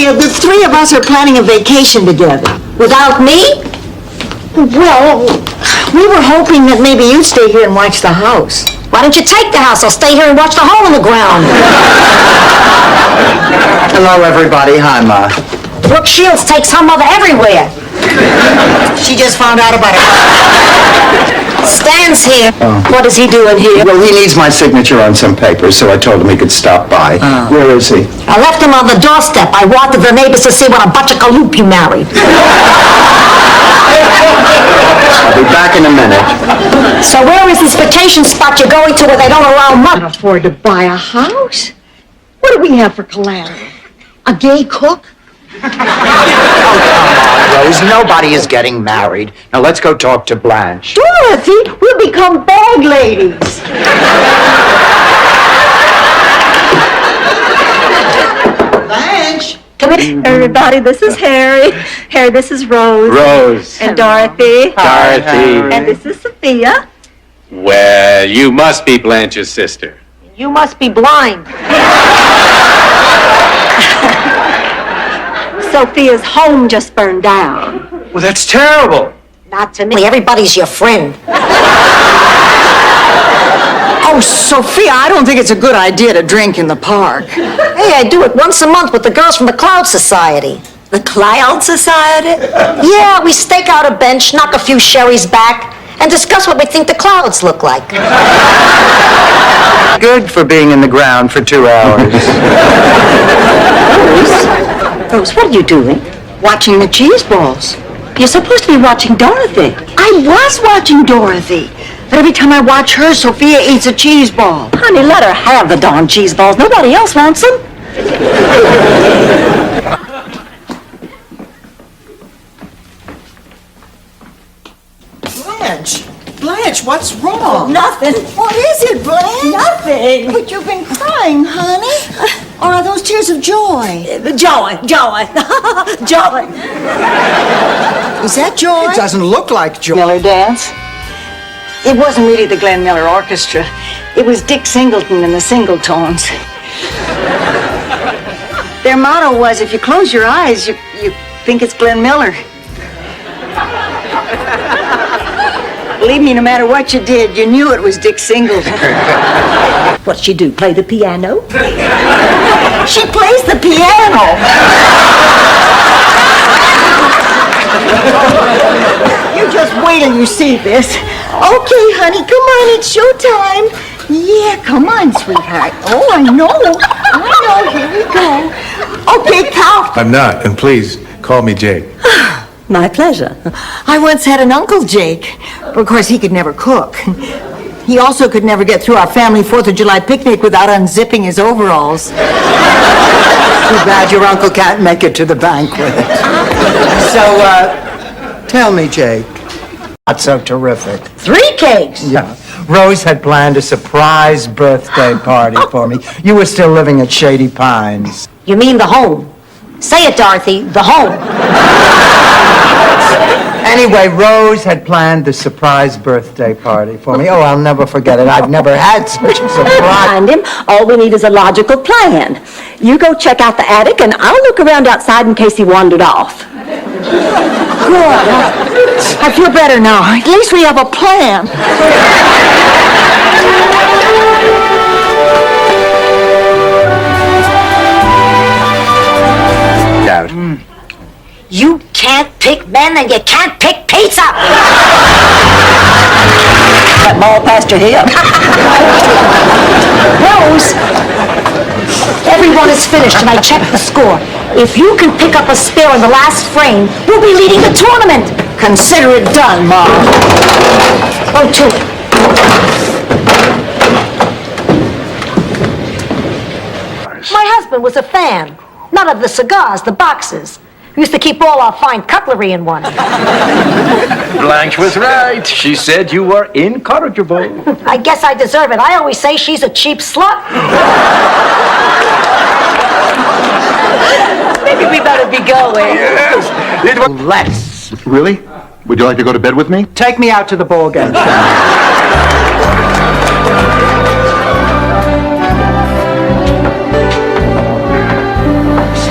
Sophia, the three of us are planning a vacation together. Without me? Well, we were hoping that maybe you'd stay here and watch the house. Why don't you take the house? I'll stay here and watch the hole in the ground. Hello, everybody. Hi, Ma. Brooke Shields takes her mother everywhere. She just found out about it. Stan's here. What is he doing here? Well, he needs my signature on some papers, so I told him he could stop by. Where is he? I left him on the doorstep. I wanted the neighbors to see what a bunch of galoop you married. I'll be back in a minute. So where is this vacation spot you're going to where they don't allow Can't money? afford to buy a house. What do we have for collateral? A gay cook? Rose, nobody is getting married. Now let's go talk to Blanche. Dorothy, we'll become bag ladies. Blanche. Come here. Everybody, this is Harry. Harry, this is Rose. Rose. And Dorothy. Dorothy. And this is Sophia. Well, you must be Blanche's sister. You must be blind. Sophia's home just burned down. Well, that's terrible. Not to me. Everybody's your friend. Oh, Sophia, I don't think it's a good idea to drink in the park. Hey, I do it once a month with the girls from the Cloud Society. The Cloud Society? Yeah, we stake out a bench, knock a few sherries back, and discuss what we think the clouds look like. Good for being in the ground for 2 hours. Rose, what are you doing? Watching the cheese balls. You're supposed to be watching Dorothy. I was watching Dorothy. But every time I watch her, Sophia eats a cheese ball. Honey, let her have the darn cheese balls. Nobody else wants them. Blanche, what's wrong? Nothing. What is it, Blanche? Nothing. But you've been crying, honey. Or are those tears of joy? Joy. Joy. Is that joy? It doesn't look like joy. Miller dance? It wasn't really the Glenn Miller Orchestra. It was Dick Singleton and the Singletones. Their motto was, if you close your eyes, you think it's Glenn Miller. Believe me, no matter what you did, you knew it was Dick Singleton. What'd she do? Play the piano? She plays the piano. You just wait till you see this. Okay, honey, come on, it's showtime. Yeah, come on, sweetheart. Oh, I know, here we go. Okay, Cal. I'm not, and please, call me Jake. My pleasure. I once had an Uncle Jake. Of course, he could never cook. He also could never get through our family 4th of July picnic without unzipping his overalls. Too bad your uncle can't make it to the banquet. So, tell me, Jake. Not so terrific. 3 cakes. Yeah. Rose had planned a surprise birthday party for me. You were still living at Shady Pines. You mean the home. Say it, Dorothy, the home. Anyway, Rose had planned the surprise birthday party for me. Oh, I'll never forget it. I've never had such a surprise. Find him. All we need is a logical plan. You go check out the attic, and I'll look around outside in case he wandered off. Good. I feel better now. At least we have a plan. You can't pick men and you can't pick pizza. That ball past your hip. Rose, everyone is finished and I checked the score. If you can pick up a spare in the last frame, we'll be leading the tournament. Consider it done, Mom. Oh, 2. My husband was a fan. None of the cigars, the boxes. We used to keep all our fine cutlery in one. Blanche was right. She said you were incorrigible. I guess I deserve it. I always say she's a cheap slut. Maybe we better be going. Yes. It was Let's. Really? Would you like to go to bed with me? Take me out to the ball game.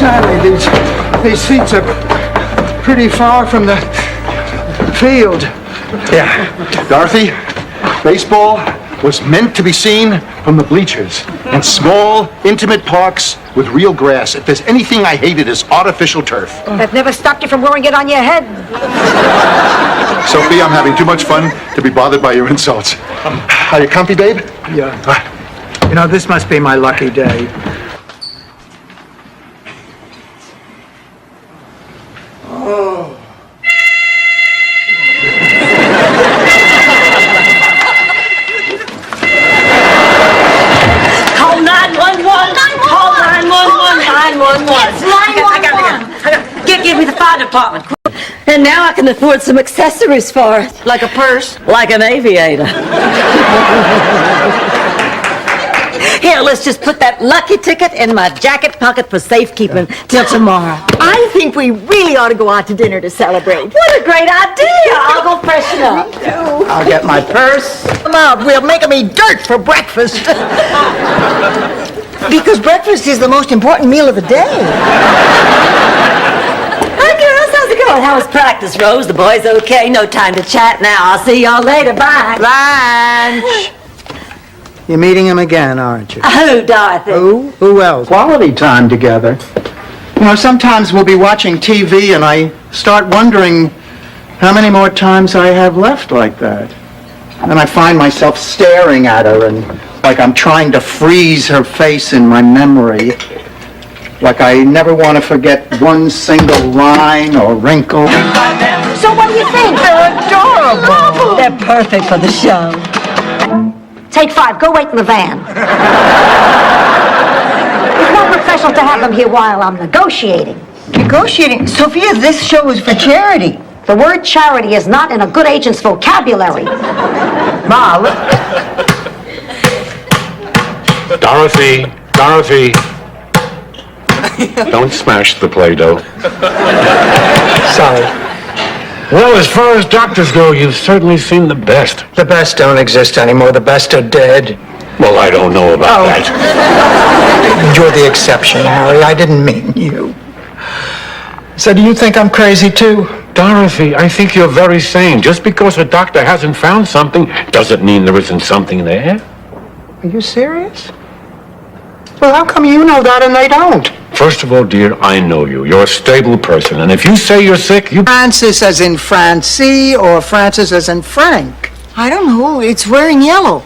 Sally, these seats are pretty far from the field. Yeah. Dorothy, baseball was meant to be seen from the bleachers in small, intimate parks with real grass. If there's anything I hate, it is artificial turf. That never stopped you from wearing it on your head. Sophie, I'm having too much fun to be bothered by your insults. Are you comfy, babe? Yeah. You know, this must be my lucky day. Call 911. Call 911. 911. It's 911. Give me the fire department. And now I can afford some accessories for it. Like a purse. Like an aviator. Here, let's just put that lucky ticket in my jacket pocket for safekeeping till tomorrow. I think we really ought to go out to dinner to celebrate. What a great idea! I'll go freshen up. I'll get my purse. Come out, we'll make 'em eat dirt for breakfast. Because breakfast is the most important meal of the day. Hi, girls. How's it going? How was practice, Rose? The boys okay? No time to chat now. I'll see y'all later. Bye. Lunch! You're meeting him again, aren't you? Oh, Dorothy. Who else? Quality time together. You know, sometimes we'll be watching TV and I start wondering how many more times I have left like that. And I find myself staring at her and like I'm trying to freeze her face in my memory. Like I never want to forget one single line or wrinkle. So what do you think? They're adorable. They're perfect for the show. Take 5. Go wait in the van. It's not professional to have them here while I'm negotiating. Negotiating. Sophia, this show is for charity. The word charity is not in a good agent's vocabulary. Ma, Dorothy, don't smash the Play-Doh. sorry. Well, as far as doctors go, you've certainly seen the best. The best don't exist anymore. The best are dead. Well, I don't know about that. You're the exception, Harry. I didn't mean you. So do you think I'm crazy too? Dorothy, I think you're very sane. Just because a doctor hasn't found something doesn't mean there isn't something there. Are you serious? Well, how come you know that and they don't? First of all, dear, I know you. You're a stable person, and if you say you're sick, you... Francis as in Francie or Francis as in Frank? I don't know. It's wearing yellow.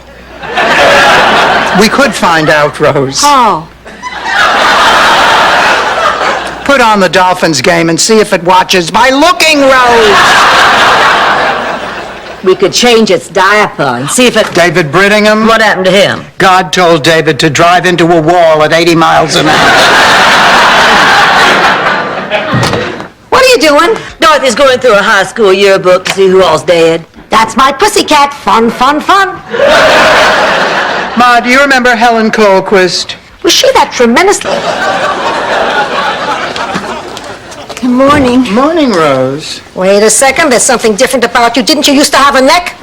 We could find out, Rose. Oh. Put on the Dolphins game and see if it watches by looking, Rose. We could change its diaper and see if it... David Brittingham? What happened to him? God told David to drive into a wall at 80 miles an hour. What are you doing? Dorothy's going through her high school yearbook to see who all's dead. That's my pussycat. Fun, fun, fun. Ma, do you remember Helen Colquist? Was she that tremendous... Good morning. Morning, Rose. Wait a second. There's something different about you. Didn't you used to have a neck?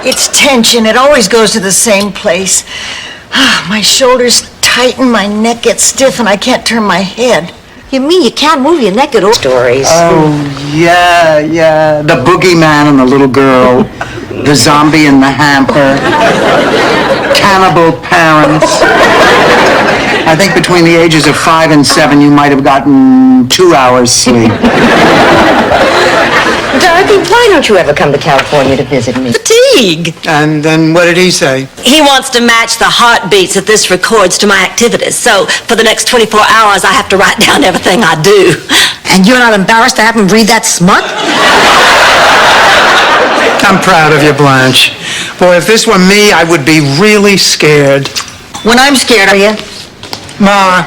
It's tension. It always goes to the same place. My shoulders tighten, my neck gets stiff, and I can't turn my head. You mean you can't move your neck at all? Stories. Oh, yeah. The boogeyman and the little girl. The zombie in the hamper. Cannibal parents. I think between the ages of 5 and 7, you might have gotten 2 hours sleep. Dorothy, why don't you ever come to California to visit me? Fatigue. And then what did he say? He wants to match the heartbeats that this records to my activities. So for the next 24 hours, I have to write down everything I do. And you're not embarrassed to have him read that smut? I'm proud of you, Blanche. Boy, if this were me, I would be really scared. When I'm scared, are you? Ma,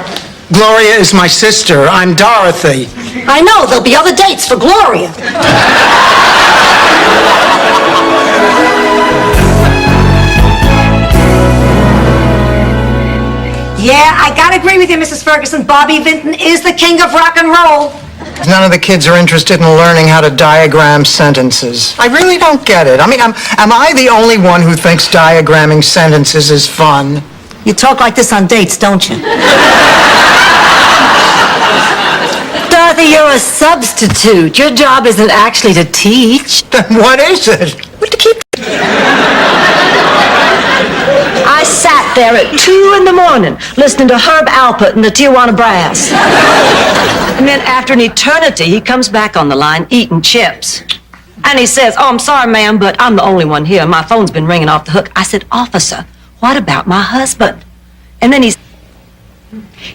Gloria is my sister. I'm Dorothy. I know. There'll be other dates for Gloria. Yeah, I gotta agree with you, Mrs. Ferguson. Bobby Vinton is the king of rock and roll. None of the kids are interested in learning how to diagram sentences. I really don't get it. I mean, am I the only one who thinks diagramming sentences is fun? You talk like this on dates, don't you? Dorothy, you're a substitute. Your job isn't actually to teach. Then what is it? But to keep... I sat there at 2 in the morning listening to Herb Alpert and the Tijuana Brass. And then after an eternity, he comes back on the line eating chips. And he says, "Oh, I'm sorry, ma'am, but I'm the only one here. My phone's been ringing off the hook." I said, "Officer, what about my husband?" And then he's...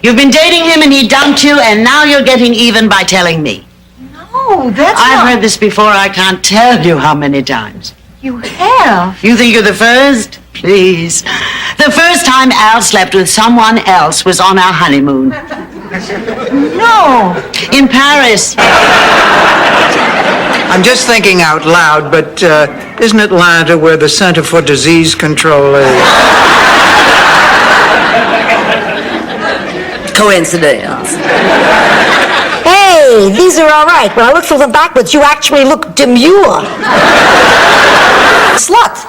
You've been dating him and he dumped you, and now you're getting even by telling me. No, that's I've not... heard this before. I can't tell you how many times. You have? You think you're the first? Please. The first time Al slept with someone else was on our honeymoon. No. In Paris. I'm just thinking out loud, but isn't Atlanta where the Center for Disease Control is? Coincidence. Hey, these are all right. When I look through them backwards, you actually look demure. Slut.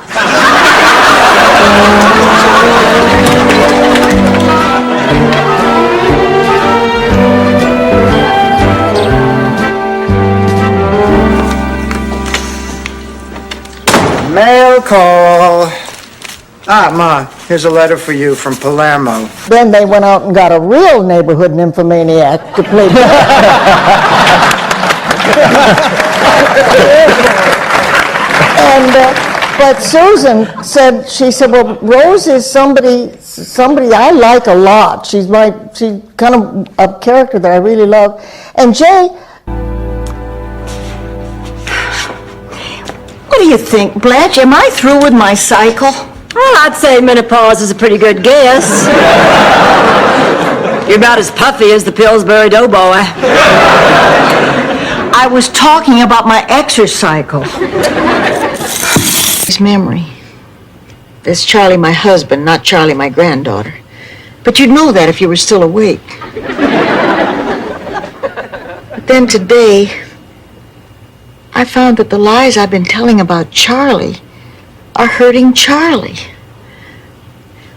Mail call. Ah, Ma, here's a letter for you from Palermo. Then they went out and got a real neighborhood nymphomaniac to play. But Susan said, she said, "Well, Rose is somebody I like a lot. She's kind of a character that I really love." And Jay, What do you think, Blanche? Am I through with my cycle? Well, I'd say menopause is a pretty good guess. You're about as puffy as the Pillsbury Doughboy. I was talking about my exercycle. His memory. There's Charlie, my husband, not Charlie, my granddaughter. But you'd know that if you were still awake. But then today, I found that the lies I've been telling about Charlie are hurting Charlie.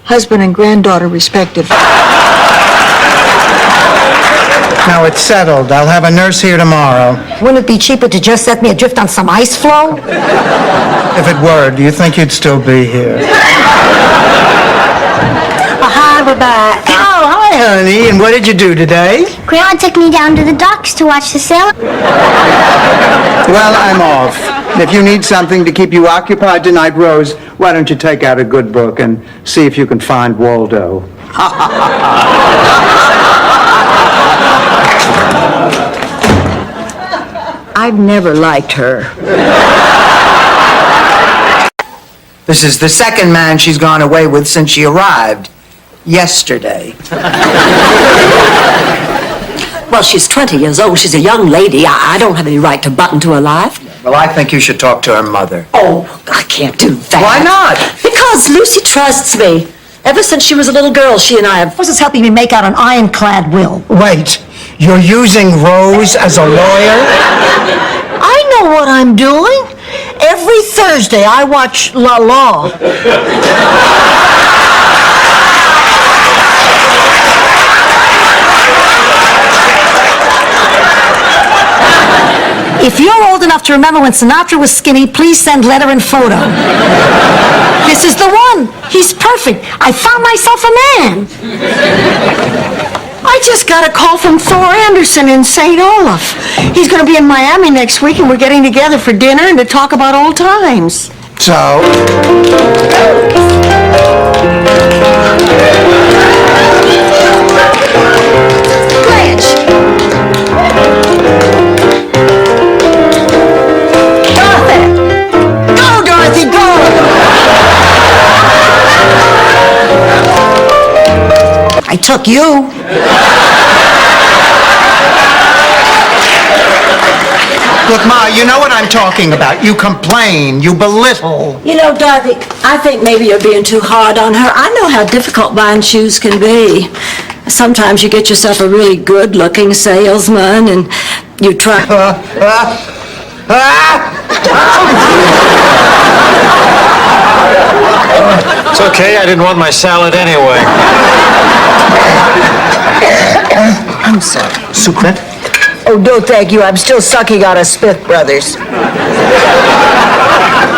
Husband and granddaughter respectively. Now it's settled. I'll have a nurse here tomorrow. Wouldn't it be cheaper to just set me adrift on some ice floe? If it were, do you think you'd still be here? Hi, we're back. Oh, hi, honey. And what did you do today? Grandma took me down to the docks to watch the sail. Well, I'm off. If you need something to keep you occupied tonight, Rose, why don't you take out a good book and see if you can find Waldo? I've never liked her. This is the second man she's gone away with since she arrived yesterday. Well, she's 20 years old. She's a young lady. I don't have any right to butt into her life. Well, I think you should talk to her mother. Oh, I can't do that. Why not? Because Lucy trusts me. Ever since she was a little girl, she and I have... This is helping me make out an ironclad will. Wait, you're using Rose as a lawyer? I know what I'm doing. Every Thursday I watch La La. If you're old enough to remember when Sinatra was skinny, please send letter and photo. This is the one. He's perfect. I found myself a man. I just got a call from Thor Anderson in St. Olaf. He's going to be in Miami next week, and we're getting together for dinner and to talk about old times. So? Blanche! Dorothy! Go, Dorothy, go! I took you. Look, Ma, you know what I'm talking about. You complain, you belittle. You know, Dorothy, I think maybe you're being too hard on her. I know how difficult buying shoes can be. Sometimes you get yourself a really good-looking salesman and you try... It's okay, I didn't want my salad anyway. I'm sorry. Sucre? Oh, no, thank you. I'm still sucking on a Smith Brothers.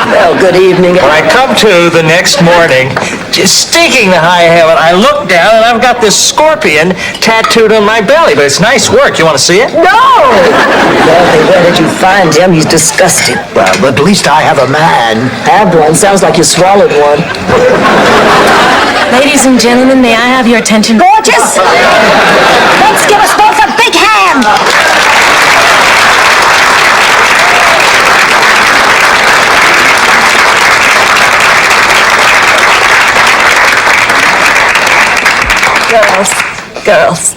Well, good evening. When I come to the next morning, just stinking to high heaven, I look down and I've got this scorpion tattooed on my belly. But it's nice work. You want to see it? No! Well, where did you find him? He's disgusting. Well, but at least I have a man. Have one. Sounds like you swallowed one. Ladies and gentlemen, may I have your attention? Gorgeous! Let's give us both a big hand! Girls,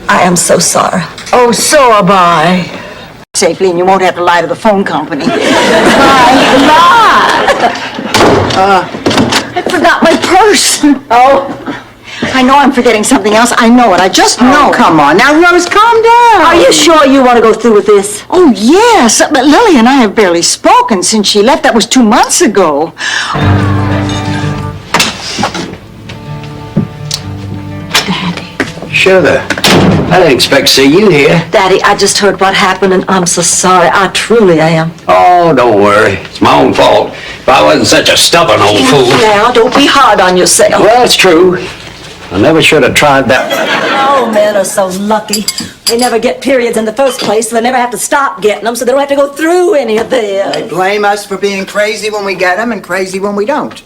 I am so sorry. Oh, so am I. Safely, and you won't have to lie to the phone company. Lie! I forgot my purse. Oh. I know I'm forgetting something else. I know it. I just know. Oh, come on. Now, Rose, calm down. Are you sure you want to go through with this? Oh, yes. But Lily and I have barely spoken since she left. That was 2 months ago. Sugar, I didn't expect to see you here. Daddy, I just heard what happened, and I'm so sorry. I truly am. Oh, don't worry. It's my own fault. If I wasn't such a stubborn old fool. Now, don't be hard on yourself. Well, it's true. I never should have tried that. Oh, men are so lucky. They never get periods in the first place, so they never have to stop getting them, so they don't have to go through any of this. They blame us for being crazy when we get them and crazy when we don't.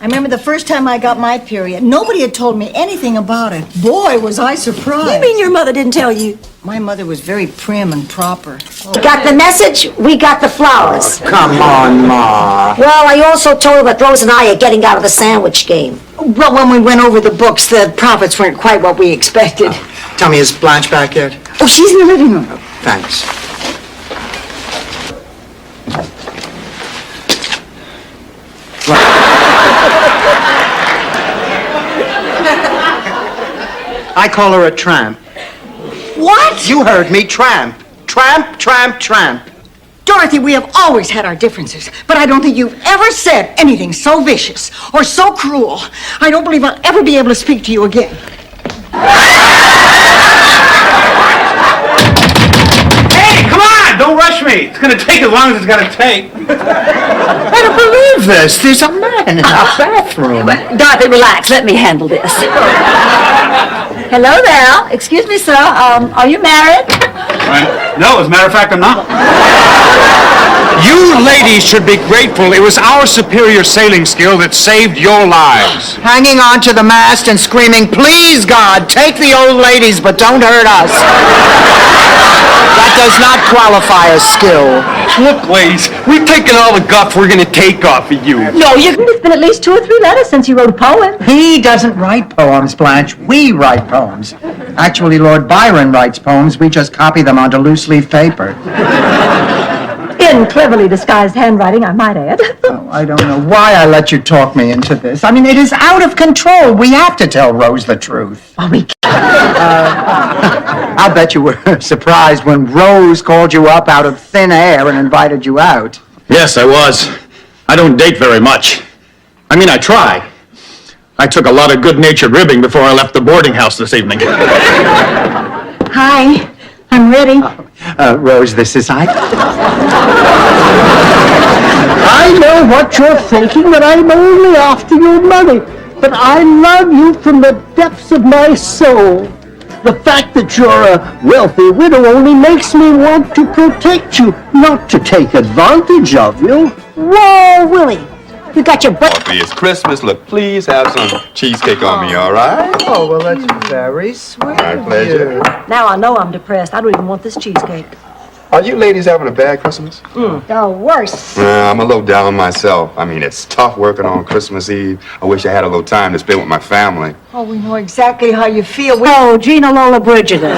I remember the first time I got my period. Nobody had told me anything about it. Boy, was I surprised. You mean your mother didn't tell you? My mother was very prim and proper. We got the message, we got the flowers. Come on, Ma. Well, I also told her that Rose and I are getting out of the sandwich game. Well, when we went over the books, the profits weren't quite what we expected. Tell me, is Blanche back yet? Oh, she's in the living room. Thanks. I call her a tramp. What? You heard me, tramp. Tramp, tramp, tramp. Dorothy, we have always had our differences, but I don't think you've ever said anything so vicious or so cruel. I don't believe I'll ever be able to speak to you again. Hey, come on! Don't rush me. It's gonna take as long as it's gonna take. I don't believe this. There's a man in our bathroom. Dorothy, relax. Let me handle this. Hello there. Excuse me, sir. Are you married? No, as a matter of fact, I'm not. You ladies should be grateful. It was our superior sailing skill that saved your lives. Hanging on to the mast and screaming, "Please, God, take the old ladies, but don't hurt us." That does not qualify as skill. Look, ladies, we've taken all the guff we're gonna take off of you. No, it's been at least 2 or 3 letters since you wrote a poem. He doesn't write poems, Blanche. We write poems. Actually, Lord Byron writes poems. We just copy them onto loose-leaf paper. In cleverly disguised handwriting, I might add. Oh, I don't know why I let you talk me into this. I mean, it is out of control. We have to tell Rose the truth. Oh, we I'll bet you were surprised when Rose called you up out of thin air and invited you out. Yes, I was. I don't date very much. I mean, I try. I took a lot of good-natured ribbing before I left the boarding house this evening. Hi, I'm ready. Rose, this is I know what you're thinking, that I'm only after your money. But I love you from the depths of my soul. The fact that you're a wealthy widow only makes me want to protect you, not to take advantage of you. Whoa, Willie, you got your butt. It's Christmas. Look, please have some cheesecake on me, all right? Oh, well, that's very sweet. My pleasure. Now I know I'm depressed. I don't even want this cheesecake. Are you ladies having a bad Christmas? Oh, worse. I'm a little down myself. I mean, it's tough working on Christmas Eve. I wish I had a little time to spend with my family. Oh, we know exactly how you feel. Oh, Gina Lola Brigida.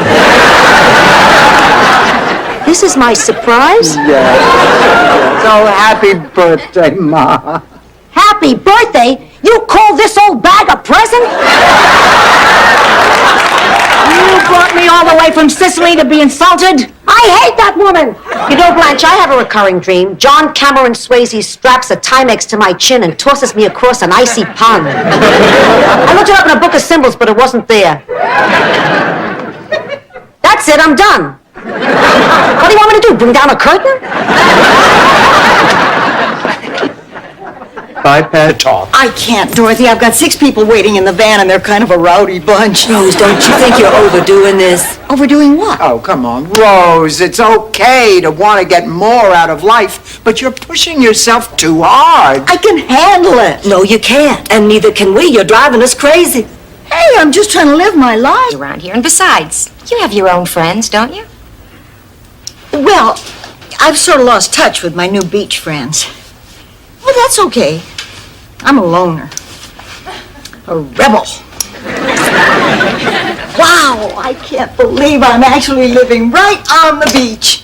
This is my surprise? Yes. So happy birthday, Ma. Happy birthday? You call this old bag a present? You brought me all the way from Sicily to be insulted? I hate that woman. You know, Blanche, I have a recurring dream. John Cameron Swayze straps a Timex to my chin and tosses me across an icy pond. I looked it up in a book of symbols, but it wasn't there. That's it, I'm done. What do you want me to do, bring down a curtain? iPad talk. I can't, Dorothy. I've got 6 people waiting in the van, and they're kind of a rowdy bunch. Rose, don't you think you're overdoing this? Overdoing what? Oh, come on, Rose. It's okay to want to get more out of life, but you're pushing yourself too hard. I can handle it. No, you can't, and neither can we. You're driving us crazy. Hey, I'm just trying to live my life. Around here. And besides, you have your own friends, don't you? Well, I've sort of lost touch with my new beach friends. Well, that's okay. I'm a loner. A rebel. Wow, I can't believe I'm actually living right on the beach.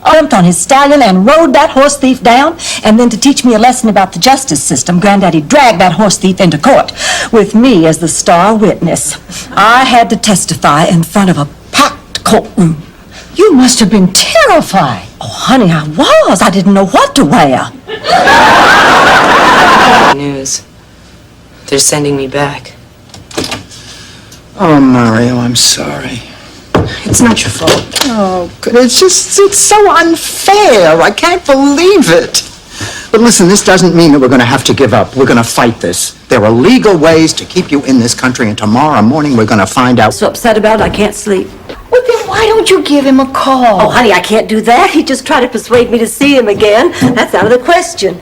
Jumped on his stallion and rode that horse thief down, and then to teach me a lesson about the justice system, Granddaddy dragged that horse thief into court with me as the star witness. I had to testify in front of a packed courtroom. You must have been terrified. Oh, honey, I was. I didn't know what to wear. News. They're sending me back. Oh, Mario, I'm sorry. It's not your fault. Oh, it's so unfair. I can't believe it. But listen, this doesn't mean that we're going to have to give up. We're going to fight this. There are legal ways to keep you in this country, and tomorrow morning we're going to find out. So upset about it, I can't sleep. Well, then why don't you give him a call? Oh, honey, I can't do that. He just tried to persuade me to see him again. That's out of the question.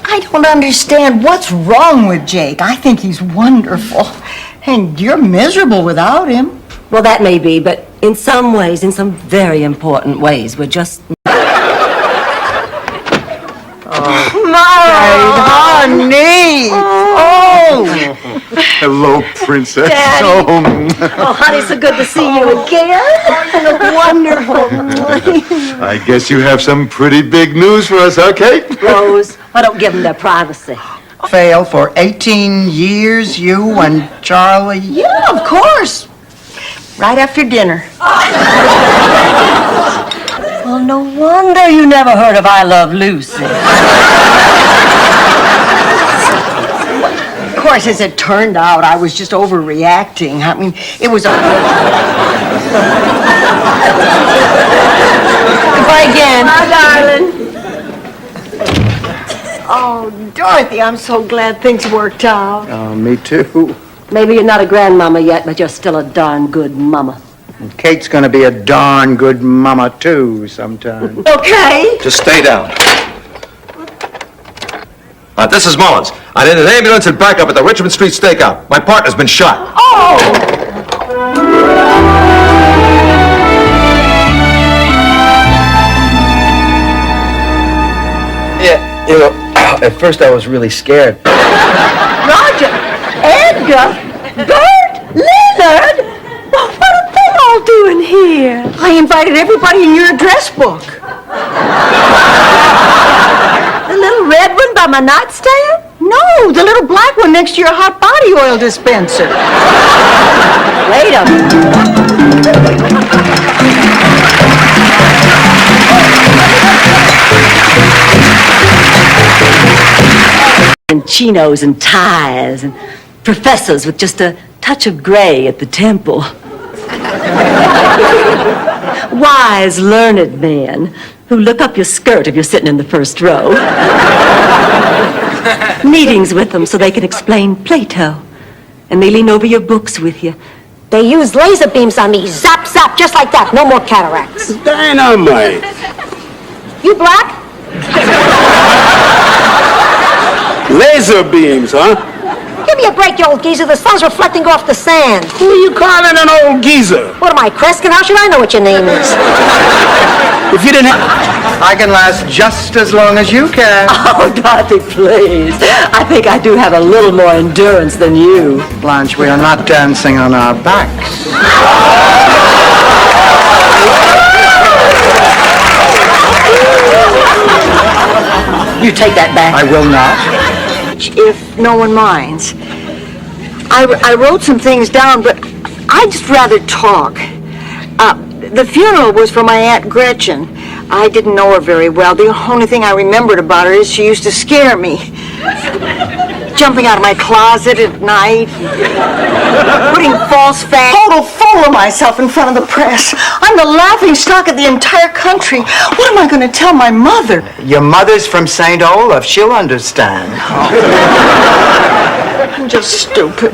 I don't understand what's wrong with Jake. I think he's wonderful. And you're miserable without him. Well, that may be, but in some ways, in some very important ways, we're just... Honey! Oh! Hello, Princess. Daddy. Oh, Oh, honey, so good to see you again. You look wonderful. I guess you have some pretty big news for us, huh, Kate? Rose, I don't give them their privacy. Fail for 18 years, you and Charlie? Yeah, of course. Right after dinner. Well, no wonder you never heard of I Love Lucy. Of course, as it turned out, I was just overreacting. I mean, it was a... Goodbye again. Bye, darling. Oh, Dorothy, I'm so glad things worked out. Oh, me too. Maybe you're not a grandmama yet, but you're still a darn good mama. And Kate's going to be a darn good mama, too, sometime. Okay. Just stay down. This is Mullins. I need an ambulance and backup at the Richmond Street Stakeout. My partner's been shot. Oh! Yeah, you know, at first I was really scared. Roger, Edgar, Bert, Leonard. Well, what are they all doing here? I invited everybody in your address book. The little red one by my nightstand? No, the little black one next to your hot body oil dispenser. Wait a minute. And chinos and ties and professors with just a touch of gray at the temple. Wise, learned men who look up your skirt if you're sitting in the first row. Meetings with them so they can explain Plato. And they lean over your books with you. They use laser beams on me. Zap, zap, just like that. No more cataracts. Dynamite. You black? Laser beams, huh? Give me a break, you old geezer. The sun's reflecting off the sand. Who are you calling an old geezer? What am I, Kreskin? How should I know what your name is? If you didn't have... I can last just as long as you can. Oh, Dorothy, please. I think I do have a little more endurance than you. Blanche, we are not dancing on our backs. You take that back. I will not. If no one minds. I wrote some things down, but I'd just rather talk. The funeral was for my Aunt Gretchen. I didn't know her very well. The only thing I remembered about her is she used to scare me. Jumping out of my closet at night, putting false fangs. Total fool of myself in front of the press. I'm the laughing stock of the entire country. What am I going to tell my mother? Your mother's from St. Olaf. She'll understand. I'm just stupid.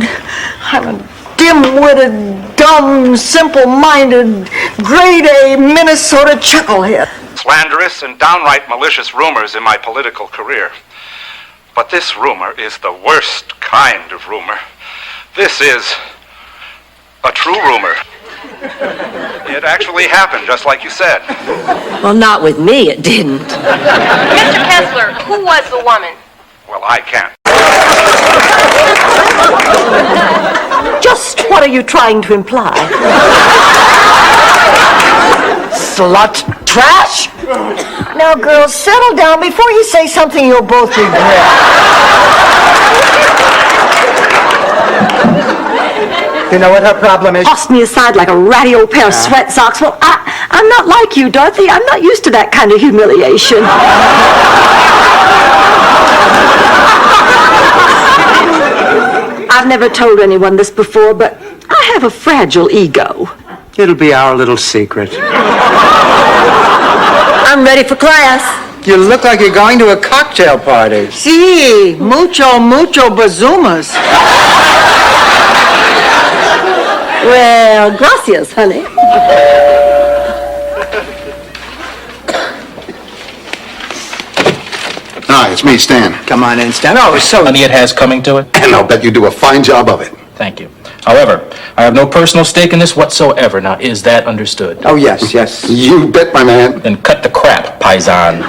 I'm a dim-witted, dumb, simple-minded, grade-A Minnesota chucklehead. Slanderous and downright malicious rumors in my political career. But this rumor is the worst kind of rumor. This is a true rumor. It actually happened, just like you said. Well, not with me, it didn't. Mr. Kessler, who was the woman? Well, I can't. Just what are you trying to imply? Slut trash? Now, girls, settle down before you say something you'll both regret. You know what her problem is? Tossed me aside like a ratty old pair of sweat socks. Well, I'm not like you, Dorothy. I'm not used to that kind of humiliation. I've never told anyone this before, but I have a fragile ego. It'll be our little secret. I'm ready for class. You look like you're going to a cocktail party. Sí, mucho bazumas. Well, gracias, honey. Hi, it's me, Stan. Come on in, Stan. Oh, so... Honey, it has coming to it. And I'll bet you do a fine job of it. Thank you. However, I have no personal stake in this whatsoever. Now, is that understood? Oh, yes, yes. You bet, my man. Then cut the crap, paisan.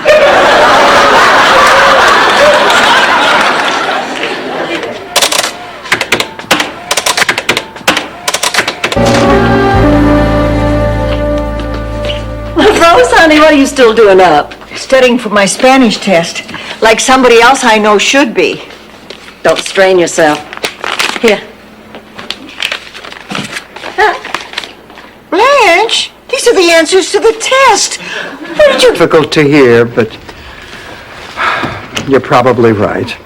Rose, honey, what are you still doing up? Studying for my Spanish test, like somebody else I know should be. Don't strain yourself. Here. Blanche, these are the answers to the test. Where did you... Difficult to hear, but you're probably right.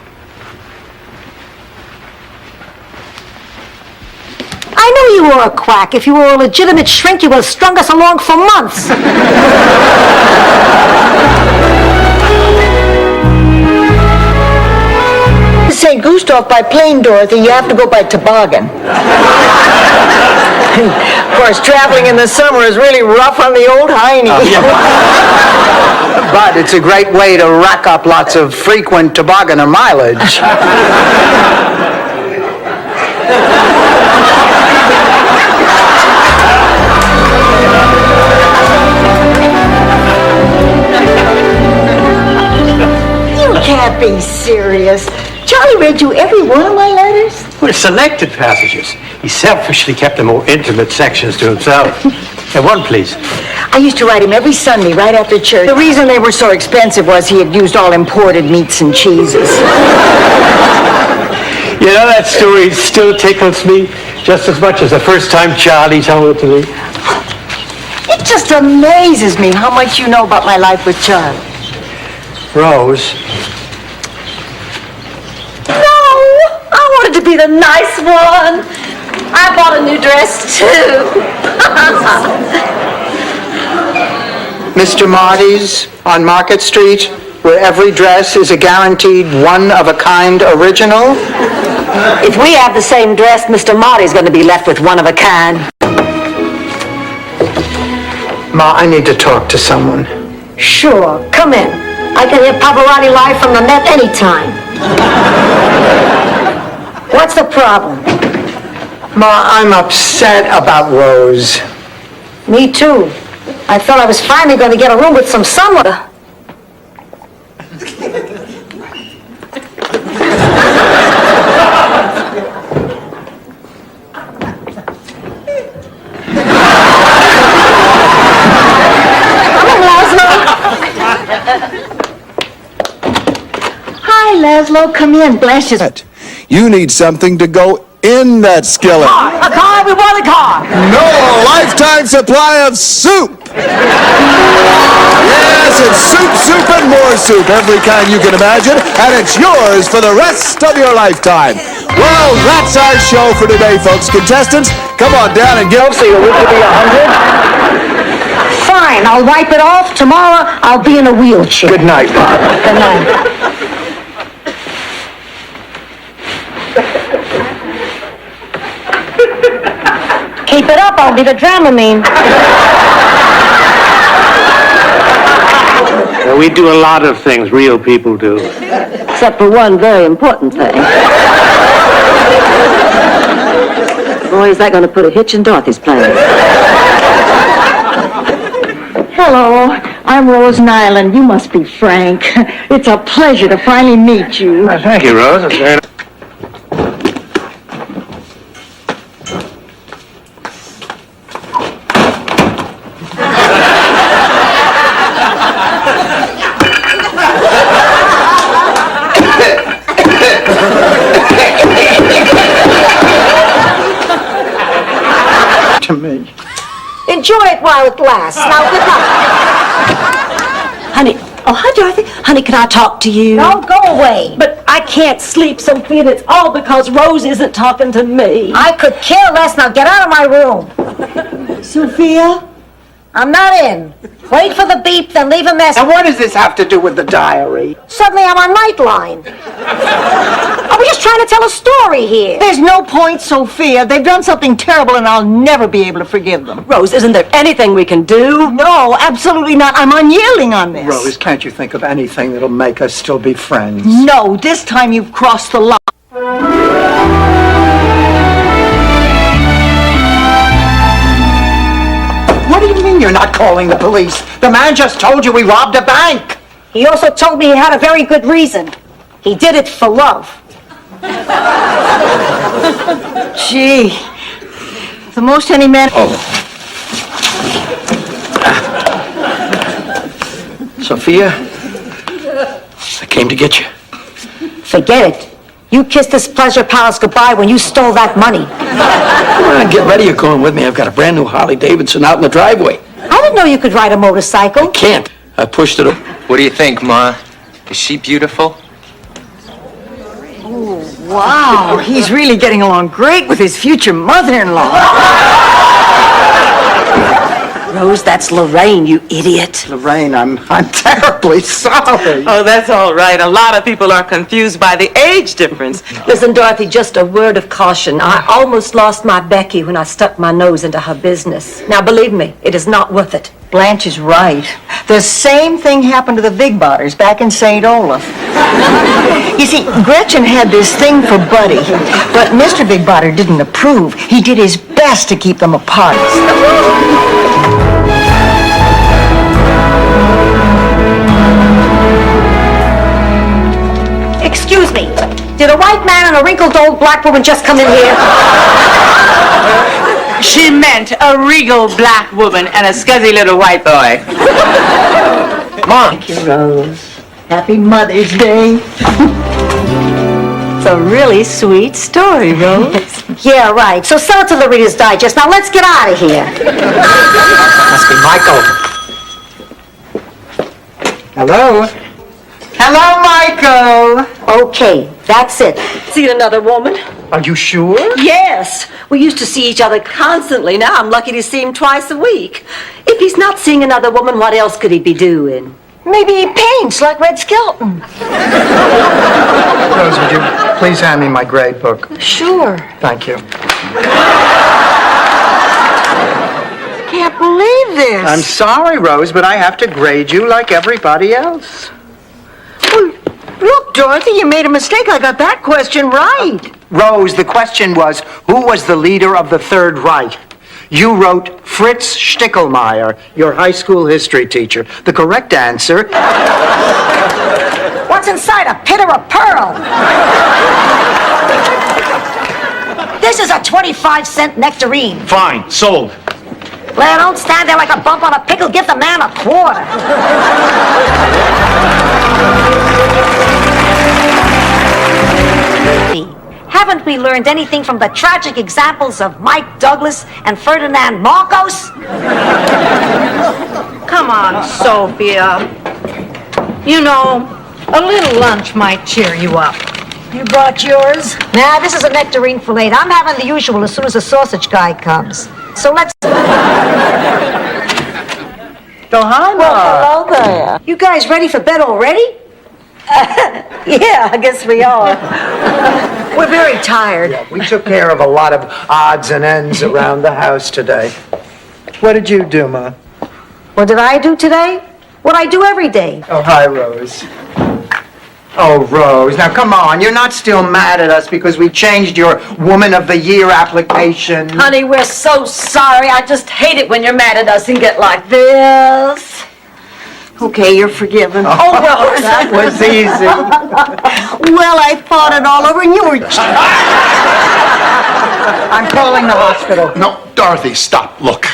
I knew you were a quack. If you were a legitimate shrink, you would have strung us along for months. St. Gustav by plane, Dorothy. You have to go by toboggan. Of course, traveling in the summer is really rough on the old hiney. But it's a great way to rack up lots of frequent tobogganer mileage. You can't be serious. Charlie read you every one of my letters? Well, selected passages. He selfishly kept the more intimate sections to himself. And one, please. I used to write him every Sunday right after church. The reason they were so expensive was he had used all imported meats and cheeses. You know, that story still tickles me just as much as the first time Charlie told it to me. It just amazes me how much you know about my life with Charlie. Rose. I wanted to be the nice one. I bought a new dress, too. Mr. Marty's on Market Street, where every dress is a guaranteed one-of-a-kind original? If we have the same dress, Mr. Marty's going to be left with one of a kind. Ma, I need to talk to someone. Sure, come in. I can hear Pavarotti live from the net anytime. What's the problem? Ma, I'm upset about Rose. Me too. I thought I was finally going to get a room with some sunlight. Hi, Laszlo. Come in. Blanche is... You need something to go in that skillet. A car? We want a car. No, a lifetime supply of soup. Yes, it's soup, and more soup, every kind you can imagine, and it's yours for the rest of your lifetime. Well, that's our show for today, folks. Contestants, come on down and get... See, we could be 100. Fine, I'll wipe it off. Tomorrow, I'll be in a wheelchair. Good night, Bob. Good night. Keep it up, I'll be the Dramamine. We do a lot of things real people do. Except for one very important thing. Boy, is that going to put a hitch in Dorothy's plans. Hello, I'm Rose Nyland. You must be Frank. It's a pleasure to finally meet you. Thank you, Rose. That's very nice. To me. Enjoy it while it lasts. Now, good night. Honey, oh, hi, Dorothy. Honey, can I talk to you? No, go away. But I can't sleep, Sophia, and it's all because Rose isn't talking to me. I could care less. Now, get out of my room. Sophia? I'm not in. Wait for the beep, then leave a message. And what does this have to do with the diary? Suddenly, I'm on Nightline. I was just trying to tell a story here. There's no point, Sophia. They've done something terrible and I'll never be able to forgive them. Rose, isn't there anything we can do? No, absolutely not. I'm unyielding on this. Rose, can't you think of anything that'll make us still be friends? No, this time you've crossed the line. What do you mean you're not calling the police? The man just told you we robbed a bank. He also told me he had a very good reason. He did it for love. Gee, the most any man... Sophia, I came to get you. Forget it. You kissed this pleasure palace goodbye when you stole that money. Come on, get ready. You're going with me. I've got a brand new Harley Davidson out in the driveway. I didn't know you could ride a motorcycle. Can't. I pushed it up. What do you think, Ma? Is she beautiful? Wow, he's really getting along great with his future mother-in-law. Rose, that's Lorraine, you idiot. Lorraine, I'm terribly sorry. Oh, that's all right. A lot of people are confused by the age difference. Listen, Dorothy, just a word of caution. I almost lost my Becky when I stuck my nose into her business. Now, believe me, it is not worth it. Blanche is right. The same thing happened to the Big Botters back in St. Olaf. You see, Gretchen had this thing for Buddy, but Mr. Big Botter didn't approve. He did his best to keep them apart. Excuse me. Did a white man and a wrinkled old black woman just come in here? She meant a regal black woman and a scuzzy little white boy. Mom. Thank you, Rose. Happy Mother's Day. It's a really sweet story, Rose. Yeah, right. So sell it to the Reader's Digest. Now let's get out of here. Must be Michael. Hello? Hello, Michael. Okay, that's it. Seen another woman? Are you sure? Yes. We used to see each other constantly. Now I'm lucky to see him twice a week. If he's not seeing another woman, what else could he be doing? Maybe he paints like Red Skelton. Rose, would you please hand me my grade book? Sure. Thank you. Can't believe this. I'm sorry, Rose, but I have to grade you like everybody else. Look, Dorothy, you made a mistake. I got that question right. Rose, the question was, who was the leader of the Third Reich? You wrote Fritz Stickelmeyer, your high school history teacher. The correct answer... What's inside, a pit or a pearl? This is a 25-cent nectarine. Fine, sold. Well, don't stand there like a bump on a pickle. Give the man a quarter. Haven't we learned anything from the tragic examples of Mike Douglas and Ferdinand Marcos? Come on, Sophia. You know, a little lunch might cheer you up. You brought yours? Nah, this is a nectarine fillet. I'm having the usual as soon as the sausage guy comes. So let's... Johanna! Well, hello there. You guys ready for bed already? Yeah, I guess we are. We're very tired. Yeah, we took care of a lot of odds and ends around the house today. What did you do, Ma? What did I do today? What I do every day. Oh, hi, Rose. Oh, Rose, now come on. You're not still mad at us because we changed your Woman of the Year application. Honey, we're so sorry. I just hate it when you're mad at us and get like this. Okay, you're forgiven. Oh, Rose. That was easy. Well, I fought it all over and you were... I'm calling the hospital. No, Dorothy, stop. Look,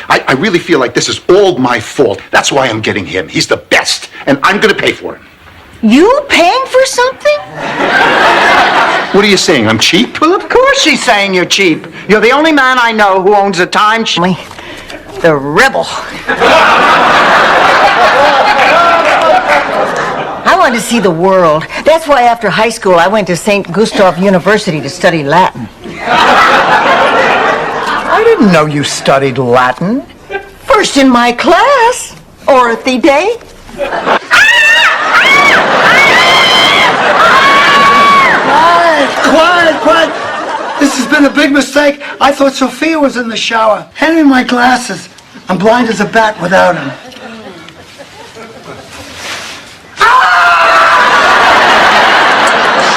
I really feel like this is all my fault. That's why I'm getting him. He's the best, and I'm going to pay for him. You paying for something? What are you saying? I'm cheap? Well, of course she's saying you're cheap. You're the only man I know who owns a time... The rebel. I wanted to see the world. That's why after high school I went to St. Gustav University to study Latin. I didn't know you studied Latin. First in my class. Orothy Day. Quiet. This has been a big mistake. I thought Sophia was in the shower. Hand me my glasses. I'm blind as a bat without them.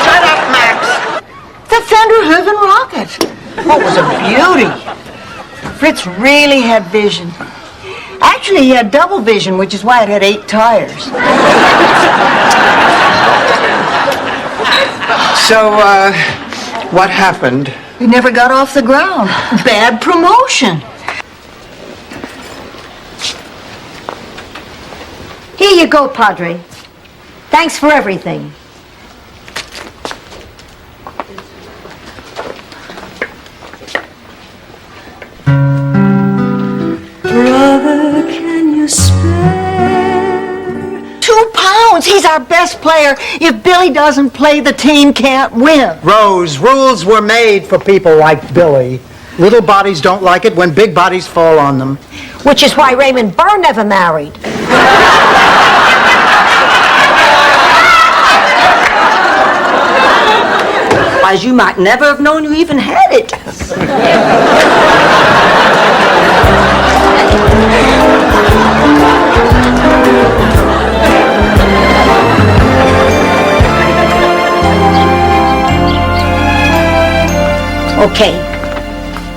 Shut up, Max. The Fender Hooven rocket. What was a beauty. Fritz really had vision. Actually, he had double vision, which is why it had 8 tires. So, what happened? He never got off the ground. Bad promotion. Here you go, Padre. Thanks for everything. Brother, can you spare £2. He's our best player. If Billy doesn't play, the team can't win. Rose, rules were made for people like Billy. Little bodies don't like it when big bodies fall on them. Which is why Raymond Burr never married. As you might never have known you even had it. Okay,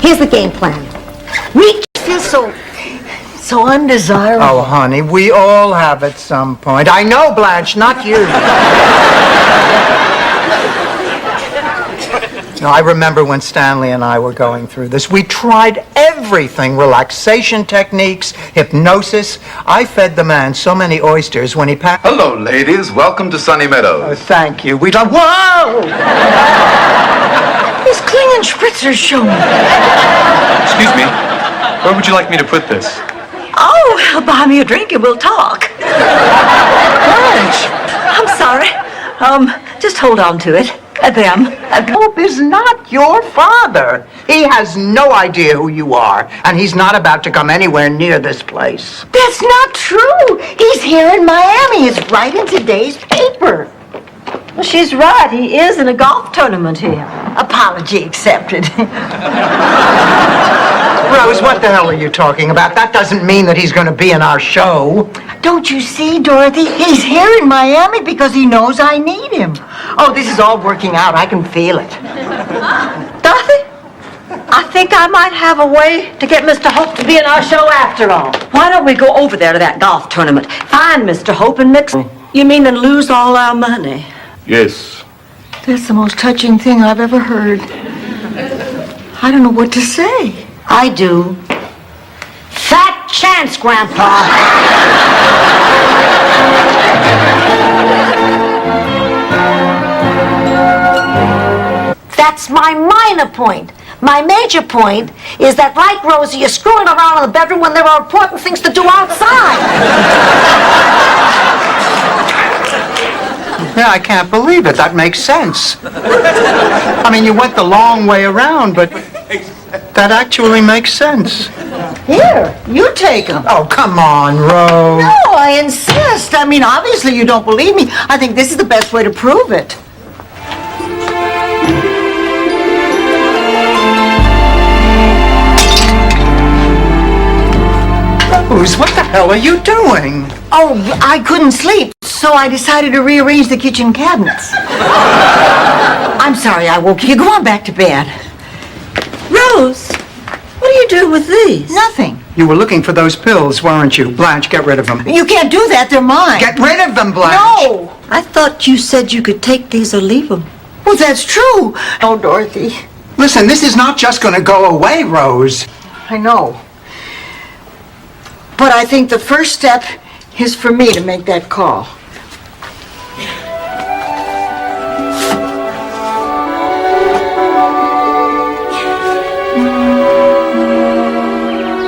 here's the game plan. We feel so undesirable. Oh, honey, we all have at some point. I know, Blanche, not you. No, I remember when Stanley and I were going through this. We tried everything, relaxation techniques, hypnosis. I fed the man so many oysters when he passed. Hello, ladies. Welcome to Sunny Meadows. Oh, thank you. We'd love... Whoa! This Klingon Spritzer's showing. Excuse me. Where would you like me to put this? Oh, buy me a drink and we'll talk. Blanche! I'm sorry. Just hold on to it. Them. Hope is not your father. He has no idea who you are, and he's not about to come anywhere near this place. That's not true. He's here in Miami. It's right in today's paper. Well, she's right. He is in a golf tournament here. Apology accepted. Rose, what the hell are you talking about? That doesn't mean that he's going to be in our show. Don't you see, Dorothy? He's here in Miami because he knows I need him. Oh, this is all working out. I can feel it. Dorothy, I think I might have a way to get Mr. Hope to be in our show after all. Why don't we go over there to that golf tournament, find Mr. Hope and mix... You mean and lose all our money? Yes. That's the most touching thing I've ever heard. I don't know what to say. I do. Fat chance, Grandpa. That's my minor point. My major point is that, like Rosie, you're screwing around in the bedroom when there are important things to do outside. Yeah, I can't believe it. That makes sense. I mean, you went the long way around, but that actually makes sense. Here, you take them. Oh, come on, Rose. No, I insist. I mean, obviously you don't believe me. I think this is the best way to prove it. Rose, what the hell are you doing? Oh, I couldn't sleep, so I decided to rearrange the kitchen cabinets. I'm sorry I woke you. Go on back to bed. Rose, what do you do with these? Nothing. You were looking for those pills, weren't you? Blanche, get rid of them. You can't do that. They're mine. Get rid of them, Blanche. No. I thought you said you could take these or leave them. Well, that's true. Oh, Dorothy. Listen, this is not just going to go away, Rose. I know. But I think the first step is for me to make that call.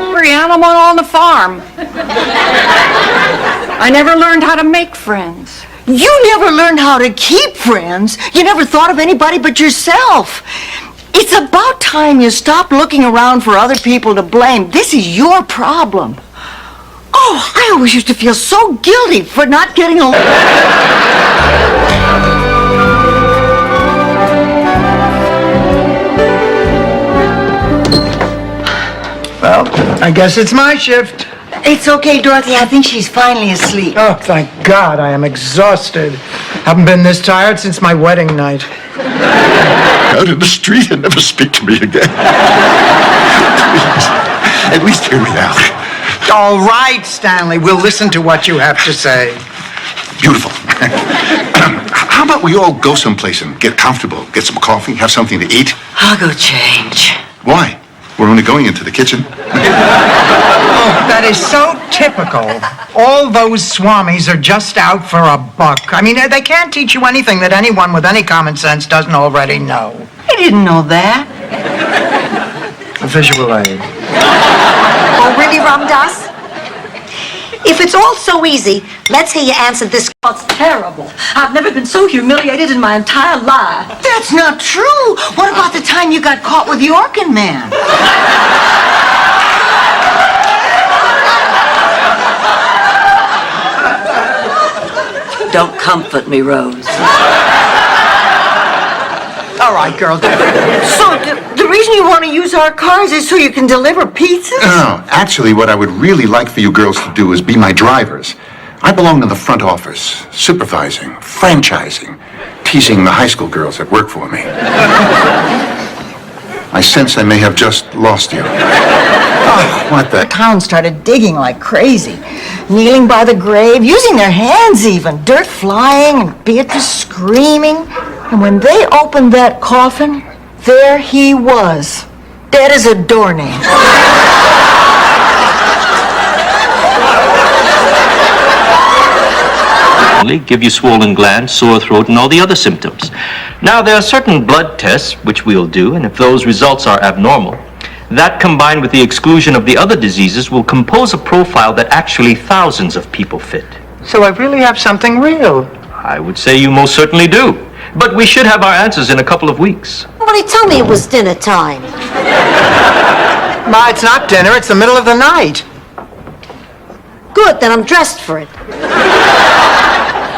Every animal on the farm. I never learned how to make friends. You never learned how to keep friends. You never thought of anybody but yourself. It's about time you stopped looking around for other people to blame. This is your problem. Oh, I always used to feel so guilty for not getting along. Well, I guess it's my shift. It's okay, Dorothy. I think she's finally asleep. Oh, thank God, I am exhausted. Haven't been this tired since my wedding night. Out in the street and never speak to me again. Please, at least hear me out. All right, Stanley, we'll listen to what you have to say. Beautiful. How about we all go someplace and get comfortable, get some coffee, have something to eat? I'll go change. Why? We're only going into the kitchen. Oh, that is so typical. All those swamis are just out for a buck. I mean, they can't teach you anything that anyone with any common sense doesn't already know. I didn't know that. A visual aid. Oh, really, Ramdas? If it's all so easy, let's hear you answer this. It's terrible. I've never been so humiliated in my entire life. That's not true. What about the time you got caught with the Orkin man? Don't comfort me, Rose. All right, girl. So the reason you want to use our cars is so you can deliver pizzas? No, actually, what I would really like for you girls to do is be my drivers. I belong to the front office, supervising, franchising, teasing the high school girls that work for me. I sense I may have just lost you. Oh, what the? The town started digging like crazy, kneeling by the grave, using their hands even, dirt flying and Beatrice screaming. And when they opened that coffin, there he was, dead as a doornail. Give you swollen glands, sore throat, and all the other symptoms. Now, there are certain blood tests which we'll do, and if those results are abnormal, that combined with the exclusion of the other diseases will compose a profile that actually thousands of people fit. So I really have something real. I would say you most certainly do. But we should have our answers in a couple of weeks. Nobody told me it was dinner time. Ma, it's not dinner, it's the middle of the night. Good, then I'm dressed for it.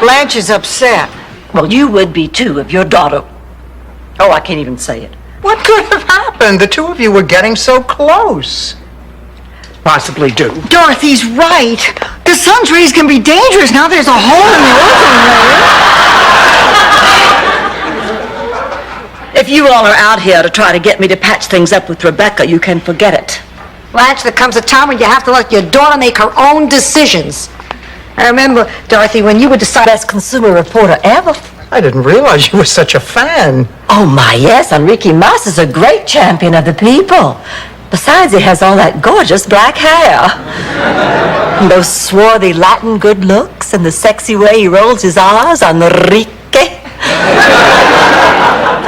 Blanche is upset. Well, you would be too if your daughter... Oh, I can't even say it. What could have happened? The two of you were getting so close. Possibly do. Dorothy's right. The sun's rays can be dangerous. Now there's a hole in the ozone layer. If you all are out here to try to get me to patch things up with Rebecca, you can forget it. Blanche, there comes a time when you have to let your daughter make her own decisions. I remember, Dorothy, when you were the best consumer reporter ever. I didn't realize you were such a fan. Oh, my, yes. Enrique Mas is a great champion of the people. Besides, he has all that gorgeous black hair. And those swarthy Latin good looks and the sexy way he rolls his R's, Enrique.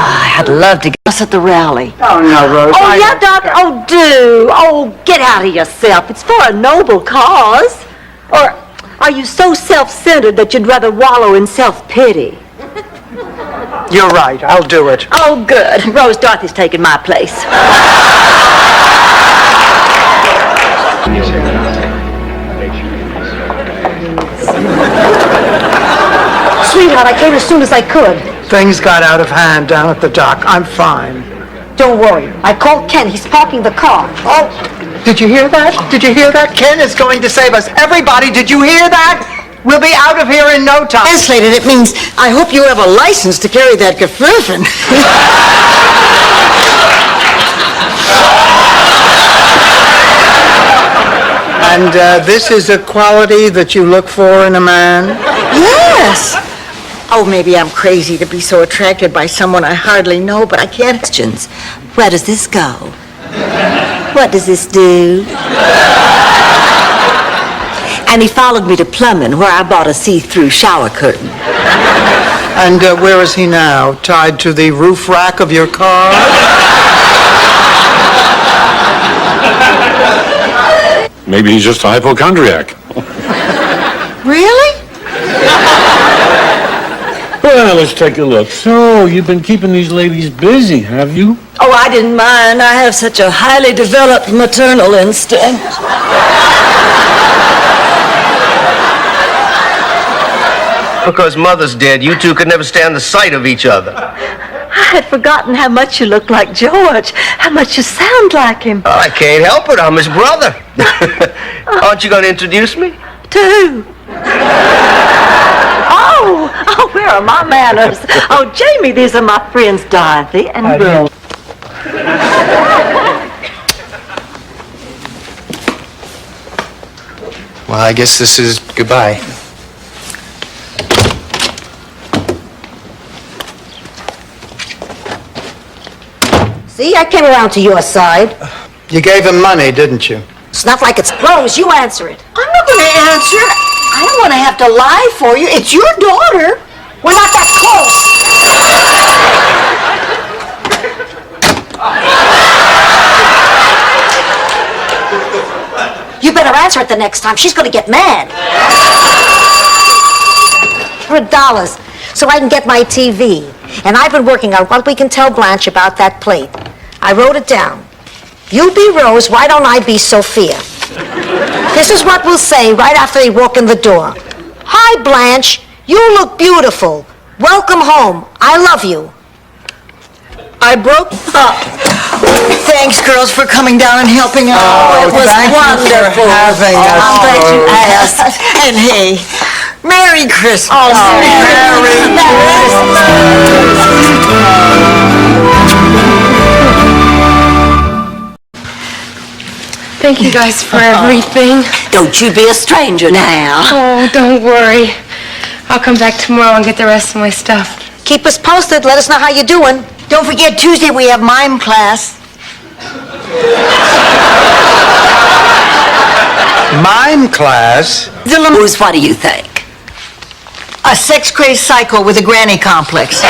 I'd love to get us at the rally. Oh, no, Rose. Oh, yeah, Doc? Oh, do. Oh, get out of yourself. It's for a noble cause. Or are you so self-centered that you'd rather wallow in self-pity? You're right. I'll do it. Oh, good. Rose, Dorothy's taking my place. Sweetheart, I came as soon as I could. Things got out of hand down at the dock. I'm fine. Don't worry. I called Ken. He's parking the car. Oh, did you hear that? Did you hear that? Ken is going to save us. Everybody, did you hear that? We'll be out of here in no time. Translated, it means, I hope you have a license to carry that gefürfen. And this is a quality that you look for in a man? Yes. Oh, maybe I'm crazy to be so attracted by someone I hardly know, but I can't. Questions. Where does this go? What does this do? And he followed me to plumbing, where I bought a see-through shower curtain. And where is he now? Tied to the roof rack of your car? Maybe he's just a hypochondriac. Really? Well, let's take a look. So, you've been keeping these ladies busy, have you? Oh, I didn't mind. I have such a highly developed maternal instinct. Because Mother's dead, you two could never stand the sight of each other. I had forgotten how much you look like George, how much you sound like him. I can't help it. I'm his brother. Aren't you going to introduce me? Too. Oh, where are my manners? Oh, Jamie, these are my friends Dorothy and Bill. Well, I guess this is goodbye. See, I came around to your side. You gave him money, didn't you? It's not like it's Rose. You answer it. I'm not going to answer. I don't want to have to lie for you. It's your daughter. We're not that close. You better answer it the next time. She's going to get mad. $100 so I can get my TV. And I've been working on what we can tell Blanche about that plate. I wrote it down. You be Rose, why don't I be Sophia? This is what we'll say right after they walk in the door. Hi, Blanche. You look beautiful. Welcome home. I love you. I broke up. Thanks, girls, for coming down and helping out. Oh, it was thank wonderful. you for having us. I'm glad you Rose. asked. And hey, Merry Christmas. Oh, Merry Thank you guys for everything. Don't you be a stranger now. Oh, don't worry. I'll come back tomorrow and get the rest of my stuff. Keep us posted. Let us know how you're doing. Don't forget, Tuesday we have mime class. Mime class? Rose, what do you think? A sex-crazed psycho with a granny complex.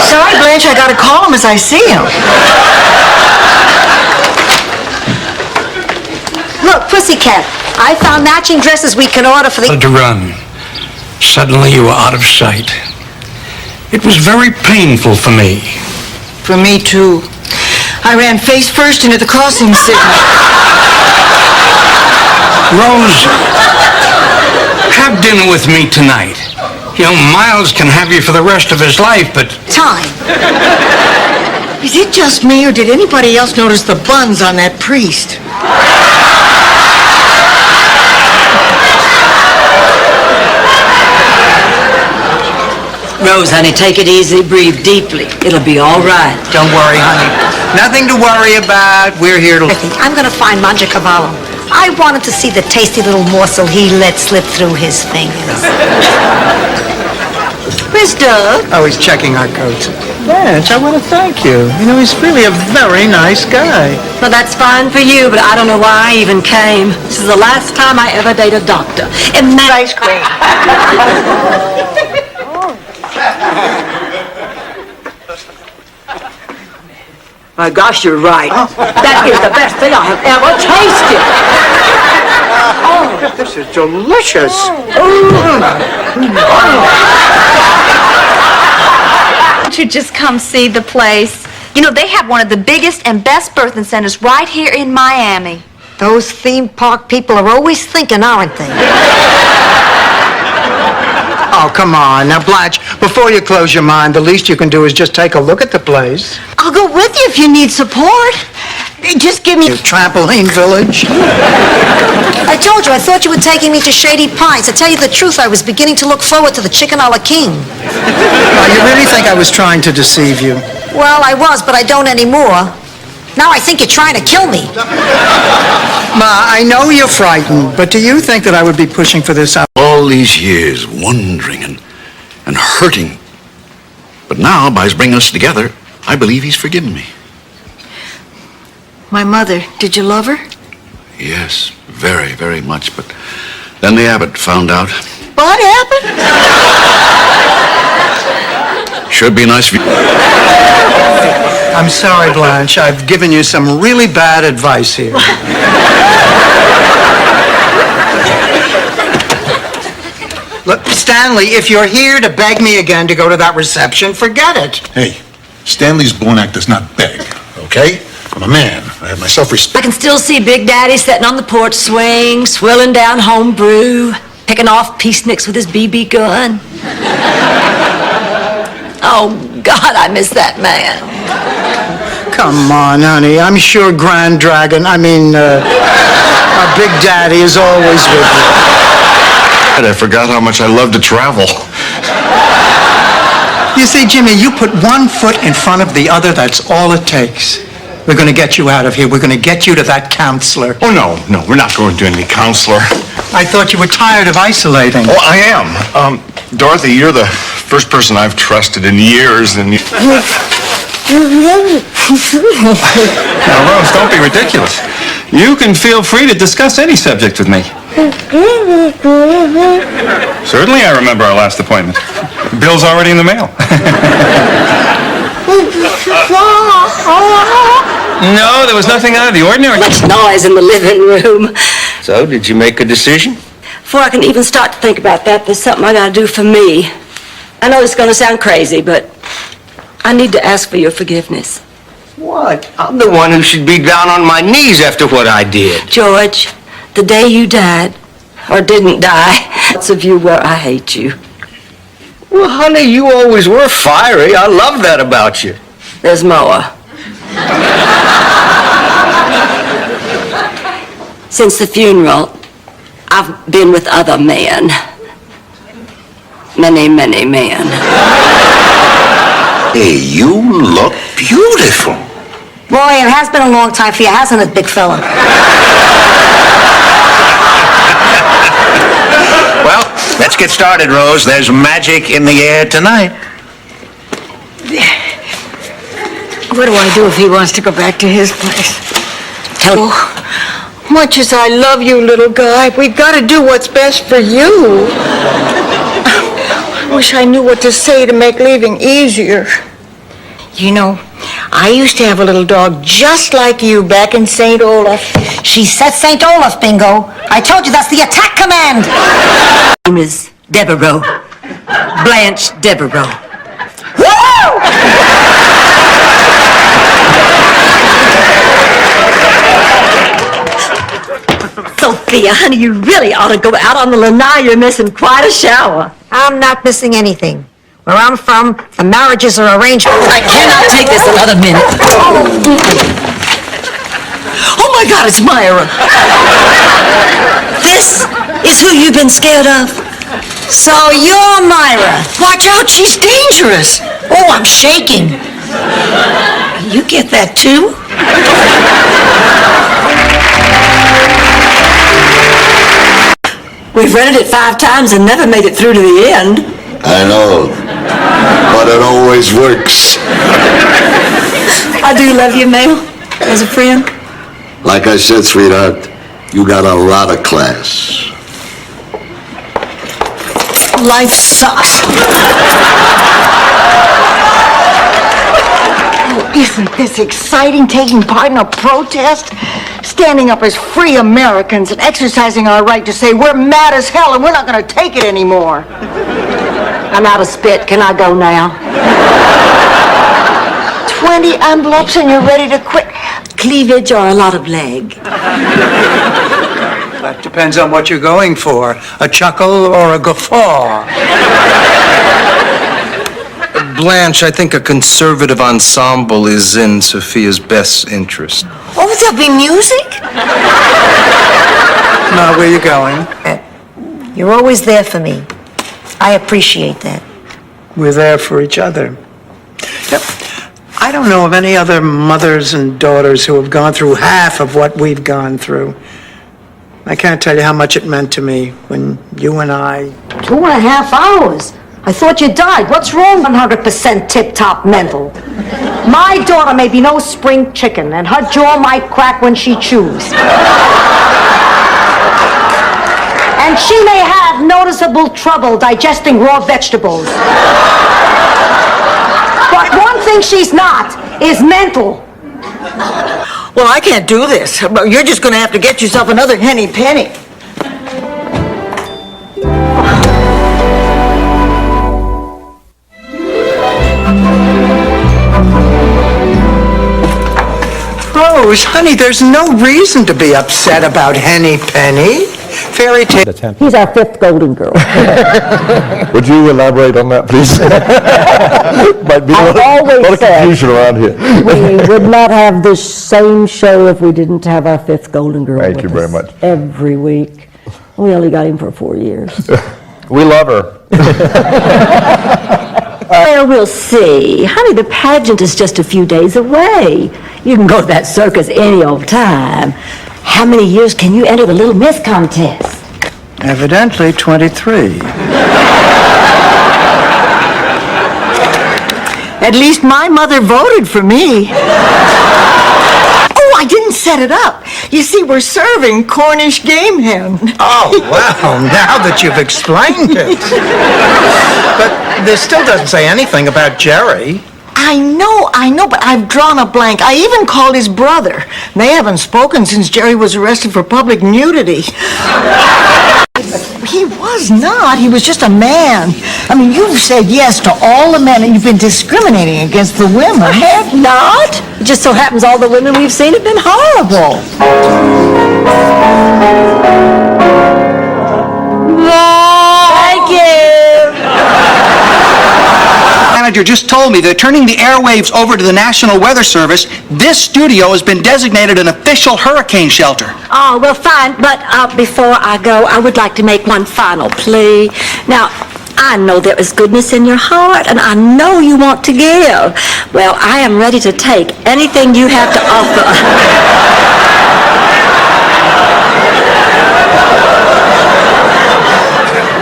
Sorry, Blanche, I gotta call him as I see him. Look, Pussycat, I found matching dresses we can order for the... To run. Suddenly you were out of sight. It was very painful for me. For me, too. I ran face first into the crossing signal. Rose, have dinner with me tonight. You know, Miles can have you for the rest of his life, but... Time. Is it just me, or did anybody else notice the buns on that priest? Rose, honey, take it easy, breathe deeply. It'll be all right. Don't worry, honey. Nothing to worry about. We're here to... I'm going to find Mangiacavallo. I wanted to see the tasty little morsel he let slip through his fingers. Where's Doug? Oh, he's checking our coats. Blanche, I want to thank you. You know, he's really a very nice guy. Well, that's fine for you, but I don't know why I even came. This is the last time I ever date a doctor. And that ice cream. My gosh, you're right. That is the best thing I have ever tasted. Oh, this is delicious. Won't you just come see the place? You know, they have one of the biggest and best birthing centers right here in Miami. Those theme park people are always thinking, aren't they? Oh, come on. Now, Blanche, before you close your mind, the least you can do is just take a look at the place. I'll go with you if you need support. Just give me... Trampoline Village. I told you, I thought you were taking me to Shady Pines. To tell you the truth, I was beginning to look forward to the Chicken a la King. Oh, you really think I was trying to deceive you? Well, I was, but I don't anymore. Now I think you're trying to kill me. Ma, I know you're frightened, but do you think that I would be pushing for this out? All these years wondering and hurting. But now, by his bringing us together, I believe he's forgiven me. My mother, did you love her? Yes, very, very much. But then the abbot found out. What happened? Should be nice of you. I'm sorry, Blanche. I've given you some really bad advice here. Look, Stanley, if you're here to beg me again to go to that reception, forget it. Hey, Stanley's born act does not beg, okay? I'm a man. I have my self-respect. I can still see Big Daddy sitting on the porch swing, swilling down home brew, picking off peaceniks with his BB gun. Oh, God, I miss that man. Come on, honey. I'm sure our Big Daddy is always with you. I forgot how much I love to travel. You see, Jimmy, you put one foot in front of the other, that's all it takes. We're going to get you out of here. We're going to get you to that counselor. Oh, no, we're not going to any counselor. I thought you were tired of isolating. Oh, I am. Dorothy, you're the first person I've trusted in years, and Now, Rose, don't be ridiculous. You can feel free to discuss any subject with me. Certainly, I remember our last appointment. The bill's already in the mail. No, there was nothing out of the ordinary. Much noise in the living room. So, did you make a decision? Before I can even start to think about that, there's something I gotta do for me. I know it's gonna sound crazy, but I need to ask for your forgiveness. What? I'm the one who should be down on my knees after what I did. George, the day you died, or didn't die, lots of you where I hate you. Well, honey, you always were fiery. I love that about you. There's more. Since the funeral, I've been with other men. Many, many men. Hey, you look beautiful. Boy, it has been a long time for you, hasn't it, big fella? Well, let's get started, Rose. There's magic in the air tonight. What do I do if he wants to go back to his place? Tell him. Much as I love you, little guy, we've got to do what's best for you. I wish I knew what to say to make leaving easier. You know, I used to have a little dog just like you back in St. Olaf. She said St. Olaf, Bingo. I told you that's the attack command. My name is Devereaux. Blanche Devereaux. Sophia, honey, you really ought to go out on the lanai. You're missing quite a shower. I'm not missing anything. Where I'm from, the marriages are arranged. I cannot take this another minute. Oh my God, it's Myra. This is who you've been scared of? So you're Myra. Watch out, she's dangerous. Oh, I'm shaking. You get that too? We've rented it 5 times and never made it through to the end. I know, but it always works. I do love you, Mabel, as a friend. Like I said, sweetheart, you got a lot of class. Life sucks. Isn't this exciting, taking part in a protest? Standing up as free Americans and exercising our right to say we're mad as hell and we're not going to take it anymore. I'm out of spit. Can I go now? 20 envelopes and you're ready to quit? Cleavage or a lot of leg? That depends on what you're going for. A chuckle or a guffaw. Blanche, I think a conservative ensemble is in Sophia's best interest. Oh, there'll be music? Now, where you going? You're always there for me. I appreciate that. We're there for each other. Yep. I don't know of any other mothers and daughters who have gone through half of what we've gone through. I can't tell you how much it meant to me when you and I... 2.5 hours? I thought you died. What's wrong? 100% tip-top mental. My daughter may be no spring chicken, and her jaw might crack when she chews. And she may have noticeable trouble digesting raw vegetables. But one thing she's not is mental. Well, I can't do this. You're just going to have to get yourself another henny penny. Rose, honey, there's no reason to be upset about Henny Penny. Fairy tale. He's our 5th Golden Girl. Would you elaborate on that, please? Might be a lot of confusion around here. We would not have this same show if we didn't have our 5th Golden Girl. Thank you very much. Every week. We only got him for 4 years. We love her. Well, we'll see. Honey, the pageant is just a few days away. You can go to that circus any old time. How many years can you enter the Little Miss contest? Evidently 23. At least my mother voted for me. Oh, I didn't set it up. You see, we're serving Cornish game hen. Oh, well, now that you've explained it. But this still doesn't say anything about Jerry. I know, but I've drawn a blank. I even called his brother. They haven't spoken since Jerry was arrested for public nudity. He was not. He was just a man. I mean, you've said yes to all the men, and you've been discriminating against the women. I have not. It just so happens all the women we've seen have been horrible. Thank you. Manager just told me they're turning the airwaves over to the National Weather Service. This studio has been designated an official hurricane shelter. Oh, well, fine. But before I go, I would like to make one final plea. Now, I know there is goodness in your heart, and I know you want to give. Well, I am ready to take anything you have to offer.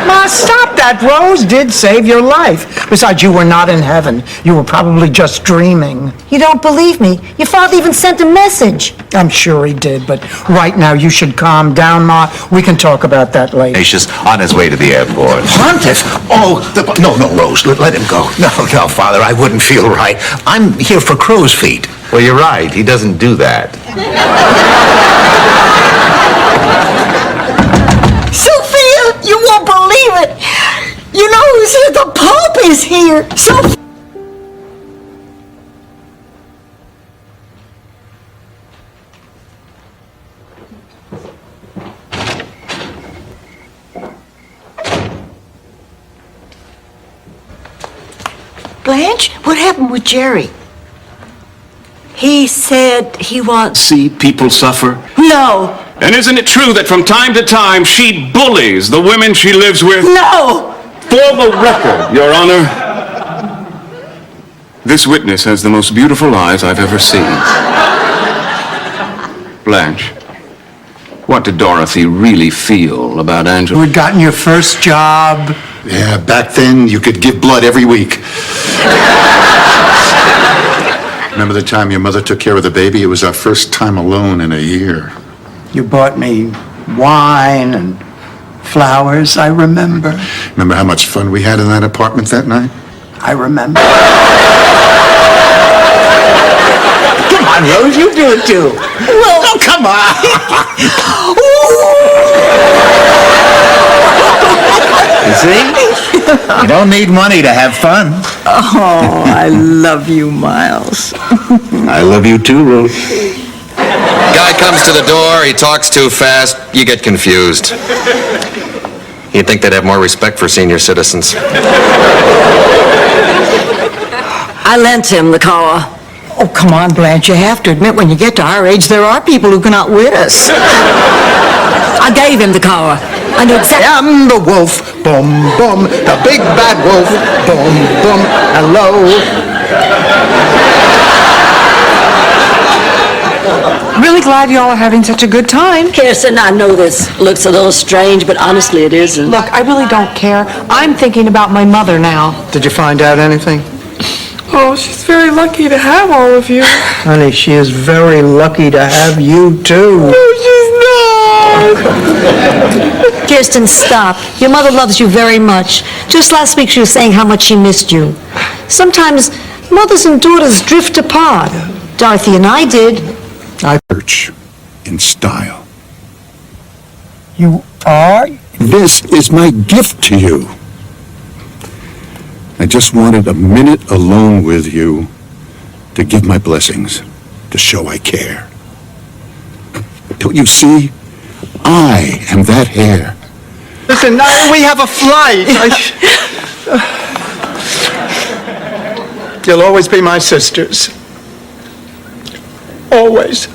Ma, stop that. Rose did save your life. Besides, you were not in heaven. You were probably just dreaming. You don't believe me? Your father even sent a message. I'm sure he did, but right now you should calm down, Ma. We can talk about that later. Ignatius on his way to the airport. Pontiff? Oh, no, Rose, let him go. No, Father, I wouldn't feel right. I'm here for crow's feet. Well, you're right. He doesn't do that. Sophia, you won't believe it. You know who's here? The Pope is here. Blanche, what happened with Jerry? He said he wants... See people suffer? No. And isn't it true that from time to time she bullies the women she lives with? No. For the record, Your Honor, this witness has the most beautiful eyes I've ever seen. Blanche, what did Dorothy really feel about Angela? You had gotten your first job. Yeah, back then you could give blood every week. Remember the time your mother took care of the baby? It was our first time alone in a year. You bought me wine and flowers, I remember. Remember how much fun we had in that apartment that night? I remember. on, Rose, you do it too. Well, Oh, come on. You see? You don't need money to have fun. Oh, I love you, Miles. I love you too, Rose. Guy comes to the door, he talks too fast, you get confused. You'd think they'd have more respect for senior citizens. I lent him the car. Oh, come on, Blanche. You have to admit, when you get to our age, there are people who can outwit us. I gave him the car. I knew exactly. I am the wolf, boom, boom, the big bad wolf, boom, boom, hello. Really glad y'all are having such a good time. Kirsten, I know this looks a little strange, but honestly it isn't. Look, I really don't care. I'm thinking about my mother now. Did you find out anything? Oh, she's very lucky to have all of you. Honey, she is very lucky to have you too. No, she's not. Kirsten, stop. Your mother loves you very much. Just last week she was saying how much she missed you. Sometimes mothers and daughters drift apart. Dorothy and I did. Church in style. You are? This is my gift to you. I just wanted a minute alone with you to give my blessings, to show I care. Don't you see? I am that hair. Listen, we have a flight. You'll always be my sisters. Always.